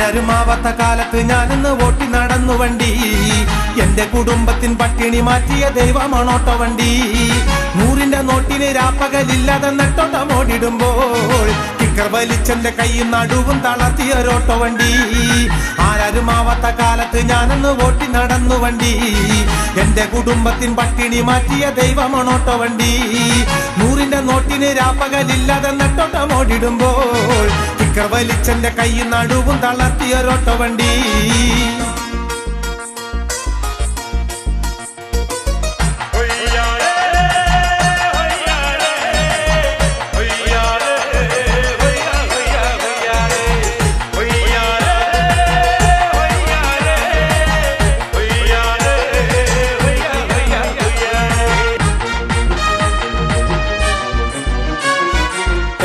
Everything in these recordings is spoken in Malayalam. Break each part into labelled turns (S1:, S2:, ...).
S1: ആരാരുമാവാത്ത കാലത്ത് ഞാനിന്ന് ഓട്ടി നടന്നു വണ്ടി. എന്റെ കുടുംബത്തിൻ പട്ടിണി മാറ്റിയ ദൈവമാണോട്ടോ വണ്ടി. 100ന്റെ നോട്ടിന് രാപ്പകലില്ലാതെ നെട്ടോട്ടമോടിടുമ്പോൾ കിക്കർ വലിച്ചെന്റെ കൈയും നടുവും തളർത്തിയൊരോട്ടോ വണ്ടി. ആരാരുമാവാത്ത കാലത്ത് ഞാനിന്ന് ഓട്ടി നടന്നു വണ്ടി. എന്റെ കുടുംബത്തിൻ പട്ടിണി മാറ്റിയ ദൈവമാണോട്ടോ വണ്ടി. 100ന്റെ നോട്ടിന് രാപ്പകലില്ലാതെ നെട്ടോട്ടമോടിടുമ്പോൾ കിക്കർ വലിച്ചെന്റെ കൈയും നടുവും തളർത്തിയൊരോട്ടോ വണ്ടി.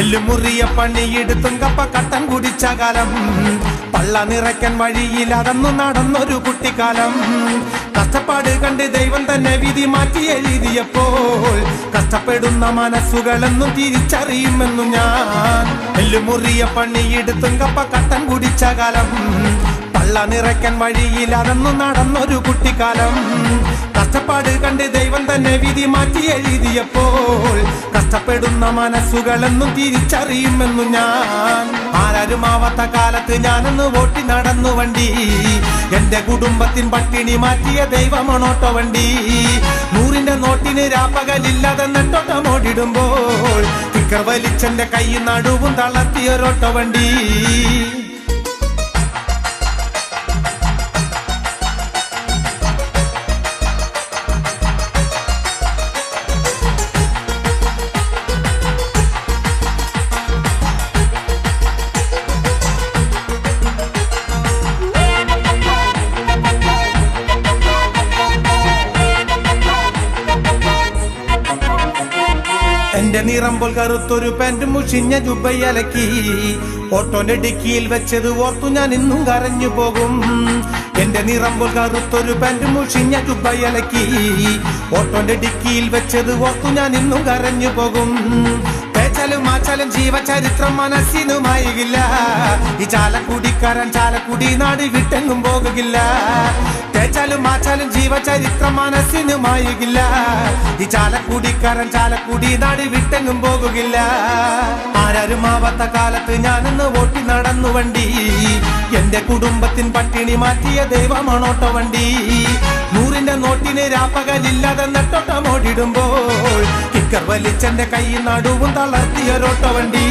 S1: എല്ലുമുറിയ പണിയെടുത്തും കപ്പ കട്ടൻ കുടിച്ച കാലം, പള്ള നിറയ്ക്കാൻ വഴിയിൽ അകന്നു നടന്നൊരു കുട്ടിക്കാലം. കഷ്ടപ്പാട് കണ്ട് ദൈവം തന്നെ വിധി മാറ്റി എഴുതിയപ്പോൾ കഷ്ടപ്പെടുന്ന മനസ്സുകളെന്നും തിരിച്ചറിയുമെന്നും ഞാൻ. എല്ലുമുറിയ പണിയെടുത്തും കപ്പ കട്ടൻ കുടിച്ച കാലം, പള്ള നിറയ്ക്കാൻ വഴിയിൽ അകന്നു നടന്നൊരു കുട്ടിക്കാലം. കഷ്ടപ്പാട് കണ്ട് ദൈവം തന്നെ വിധി മാറ്റി എഴുതിയപ്പോൾ കഷ്ടപ്പെടുന്ന മനസ്സുകളെന്നും തിരിച്ചറിയുമെന്നും ഞാൻ. ആരാരുമാവാത്ത കാലത്ത് ഞാനൊന്ന് ഓട്ടി നടന്നു വണ്ടി. എന്റെ കുടുംബത്തിൻ പട്ടിണി മാറ്റിയ ദൈവമാണോട്ടോ വണ്ടി. 100ന്റെ നോട്ടിന് രാപ്പകലില്ലാതെ നെട്ടോട്ടമോടിടുമ്പോൾ കിക്കർ വലിച്ചെന്റെ കൈയും നടുവും തളർത്തിയൊരോട്ടോ വണ്ടി. എന്റെ നിറമ്പോൾ കറുത്തൊരു പാന്റ് മുഷിഞ്ഞ ജുബയലക്കി ഓട്ടോന്റെ ഡിക്കിയിൽ വെച്ചത് ഓർത്തു ഞാൻ ഇന്നും കരഞ്ഞു പോകും. എന്റെ നിറമ്പോൾ കറുത്തൊരു പാന്റ് മുഷിഞ്ഞ ജുബയലക്കി ഓട്ടോന്റെ ഡിക്കിയിൽ വെച്ചത് ഓർത്തു ഞാൻ ഇന്നും കരഞ്ഞു പോകും. തേച്ചാലും മാച്ചാലും ജീവചരിത്രം മനസ്സിനുമായില്ല. ഈ ചാലക്കുടിക്കാരൻ ചാലക്കുടി നാട് വിട്ടെങ്ങും പോകുകില്ല. തേച്ചാലും മാച്ചാലും ജീവചരിത്രം മനസ്സിനുമായില്ല. ഈ ചാലക്കുടിക്കാരൻ ചാലക്കുടി നാട് വിട്ടെങ്ങും പോകുകില്ല. ആരാരുമാവാത്ത കാലത്ത് ഞാനിന്ന് ഓട്ടി നടന്നു വണ്ടി. എന്റെ കുടുംബത്തിൻ പട്ടിണി മാറ്റിയ ദൈവമാണോട്ടോ വണ്ടി. 100ന്റെ നോട്ടിന് രാപ്പകലില്ലാതെ നെട്ടോട്ടമോടിടുമ്പോൾ കിക്കർ വലിച്ചെന്റെ കൈയും നടുവും തളർത്തിയൊരോട്ടോ വണ്ടി.